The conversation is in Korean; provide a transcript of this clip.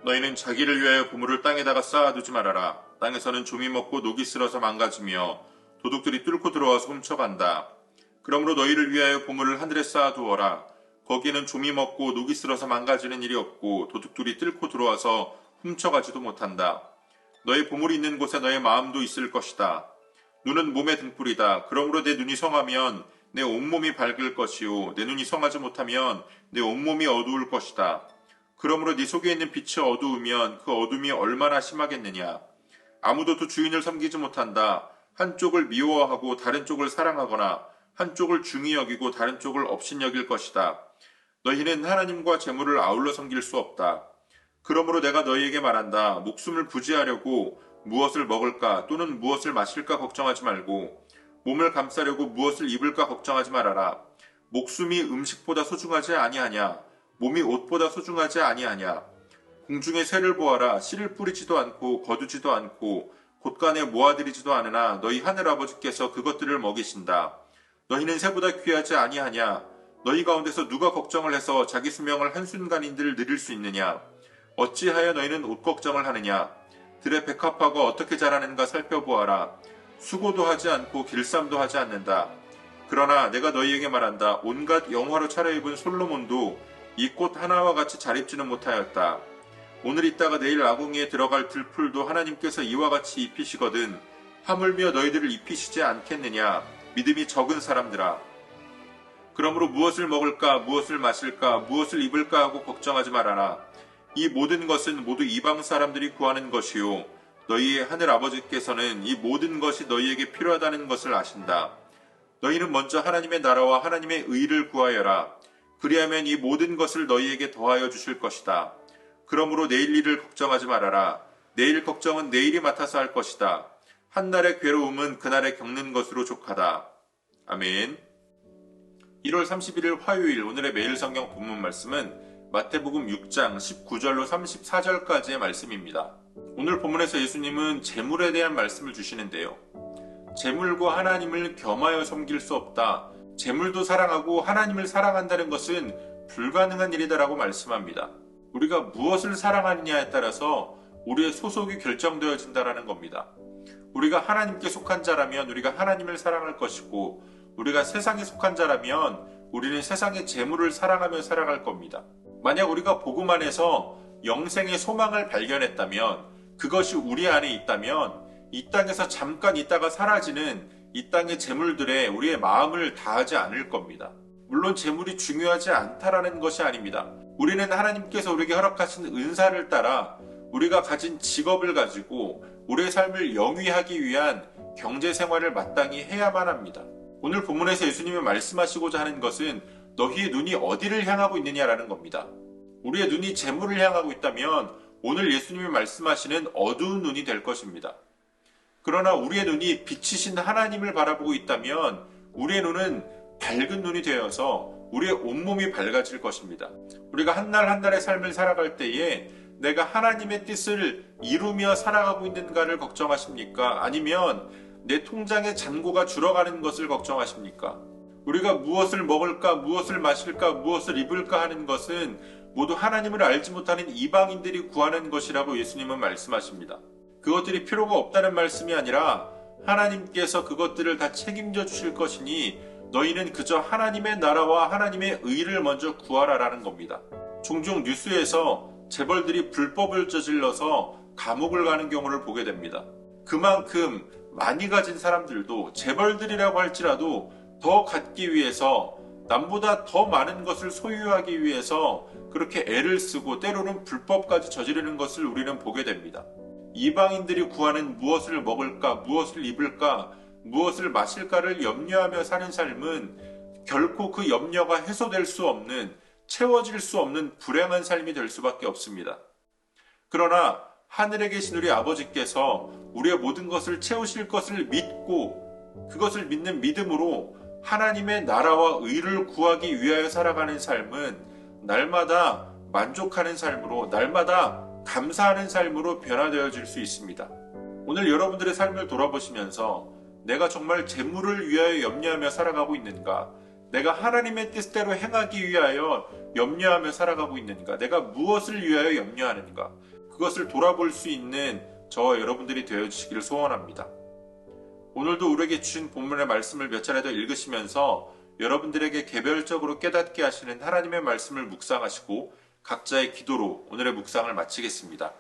너희는 자기를 위하여 보물을 땅에다가 쌓아두지 말아라. 땅에서는 좀이 먹고 녹이 쓸어서 망가지며 도둑들이 뚫고 들어와서 훔쳐간다. 그러므로 너희를 위하여 보물을 하늘에 쌓아두어라. 거기에는 좀이 먹고 녹이 쓸어서 망가지는 일이 없고 도둑들이 뚫고 들어와서 훔쳐가지도 못한다. 너의 보물이 있는 곳에 너의 마음도 있을 것이다. 눈은 몸의 등불이다. 그러므로 내 눈이 성하면 내 온몸이 밝을 것이요 내 눈이 성하지 못하면 내 온몸이 어두울 것이다. 그러므로 네 속에 있는 빛이 어두우면 그 어둠이 얼마나 심하겠느냐. 아무도 두 주인을 섬기지 못한다. 한쪽을 미워하고 다른 쪽을 사랑하거나 한쪽을 중히 여기고 다른 쪽을 업신여길 것이다. 너희는 하나님과 재물을 아울러 섬길 수 없다. 그러므로 내가 너희에게 말한다. 목숨을 부지하려고 무엇을 먹을까 또는 무엇을 마실까 걱정하지 말고 몸을 감싸려고 무엇을 입을까 걱정하지 말아라. 목숨이 음식보다 소중하지 아니하냐. 몸이 옷보다 소중하지 아니하냐. 공중의 새를 보아라. 씨를 뿌리지도 않고 거두지도 않고 곳간에 모아들이지도 않으나 너희 하늘아버지께서 그것들을 먹이신다. 너희는 새보다 귀하지 아니하냐. 너희 가운데서 누가 걱정을 해서 자기 수명을 한순간인들 누릴 수 있느냐. 어찌하여 너희는 옷 걱정을 하느냐. 들의 백합화가 어떻게 자라는가 살펴보아라. 수고도 하지 않고 길쌈도 하지 않는다. 그러나 내가 너희에게 말한다. 온갖 영화로 차려입은 솔로몬도 이 꽃 하나와 같이 잘 입지는 못하였다. 오늘 있다가 내일 아궁이에 들어갈 들풀도 하나님께서 이와 같이 입히시거든 하물며 너희들을 입히시지 않겠느냐. 믿음이 적은 사람들아. 그러므로 무엇을 먹을까 무엇을 마실까 무엇을 입을까 하고 걱정하지 말아라. 이 모든 것은 모두 이방 사람들이 구하는 것이요 너희의 하늘 아버지께서는 이 모든 것이 너희에게 필요하다는 것을 아신다. 너희는 먼저 하나님의 나라와 하나님의 의를 구하여라. 그리하면 이 모든 것을 너희에게 더하여 주실 것이다. 그러므로 내일 일을 걱정하지 말아라. 내일 걱정은 내일이 맡아서 할 것이다. 한날의 괴로움은 그날에 겪는 것으로 족하다. 아멘. 1월 31일 화요일 오늘의 매일 성경 본문 말씀은 마태복음 6장 19절로 34절까지의 말씀입니다. 오늘 본문에서 예수님은 재물에 대한 말씀을 주시는데요. 재물과 하나님을 겸하여 섬길 수 없다. 재물도 사랑하고 하나님을 사랑한다는 것은 불가능한 일이다라고 말씀합니다. 우리가 무엇을 사랑하느냐에 따라서 우리의 소속이 결정되어진다라는 겁니다. 우리가 하나님께 속한 자라면 우리가 하나님을 사랑할 것이고 우리가 세상에 속한 자라면 우리는 세상의 재물을 사랑하며 살아갈 겁니다. 만약 우리가 복음 안에서 영생의 소망을 발견했다면 그것이 우리 안에 있다면 이 땅에서 잠깐 있다가 사라지는 이 땅의 재물들에 우리의 마음을 다하지 않을 겁니다. 물론 재물이 중요하지 않다라는 것이 아닙니다. 우리는 하나님께서 우리에게 허락하신 은사를 따라 우리가 가진 직업을 가지고 우리의 삶을 영위하기 위한 경제 생활을 마땅히 해야만 합니다. 오늘 본문에서 예수님이 말씀하시고자 하는 것은 너희의 눈이 어디를 향하고 있느냐라는 겁니다. 우리의 눈이 재물을 향하고 있다면 오늘 예수님이 말씀하시는 어두운 눈이 될 것입니다. 그러나 우리의 눈이 빛이신 하나님을 바라보고 있다면 우리의 눈은 밝은 눈이 되어서 우리의 온몸이 밝아질 것입니다. 우리가 한 날 한 날의 삶을 살아갈 때에 내가 하나님의 뜻을 이루며 살아가고 있는가를 걱정하십니까? 아니면 내 통장의 잔고가 줄어가는 것을 걱정하십니까? 우리가 무엇을 먹을까, 무엇을 마실까, 무엇을 입을까 하는 것은 모두 하나님을 알지 못하는 이방인들이 구하는 것이라고 예수님은 말씀하십니다. 그것들이 필요가 없다는 말씀이 아니라 하나님께서 그것들을 다 책임져 주실 것이니 너희는 그저 하나님의 나라와 하나님의 의를 먼저 구하라라는 겁니다. 종종 뉴스에서 재벌들이 불법을 저질러서 감옥을 가는 경우를 보게 됩니다. 그만큼 많이 가진 사람들도 재벌들이라고 할지라도 더 갖기 위해서 남보다 더 많은 것을 소유하기 위해서 그렇게 애를 쓰고 때로는 불법까지 저지르는 것을 우리는 보게 됩니다. 이방인들이 구하는 무엇을 먹을까, 무엇을 입을까, 무엇을 마실까를 염려하며 사는 삶은 결코 그 염려가 해소될 수 없는, 채워질 수 없는 불행한 삶이 될 수밖에 없습니다. 그러나 하늘에 계신 우리 아버지께서 우리의 모든 것을 채우실 것을 믿고 그것을 믿는 믿음으로 하나님의 나라와 의를 구하기 위하여 살아가는 삶은 날마다 만족하는 삶으로, 날마다 감사하는 삶으로 변화되어질 수 있습니다. 오늘 여러분들의 삶을 돌아보시면서 내가 정말 재물을 위하여 염려하며 살아가고 있는가? 내가 하나님의 뜻대로 행하기 위하여 염려하며 살아가고 있는가? 내가 무엇을 위하여 염려하는가? 그것을 돌아볼 수 있는 저와 여러분들이 되어주시기를 소원합니다. 오늘도 우리에게 주신 본문의 말씀을 몇 차례 더 읽으시면서 여러분들에게 개별적으로 깨닫게 하시는 하나님의 말씀을 묵상하시고 각자의 기도로 오늘의 묵상을 마치겠습니다.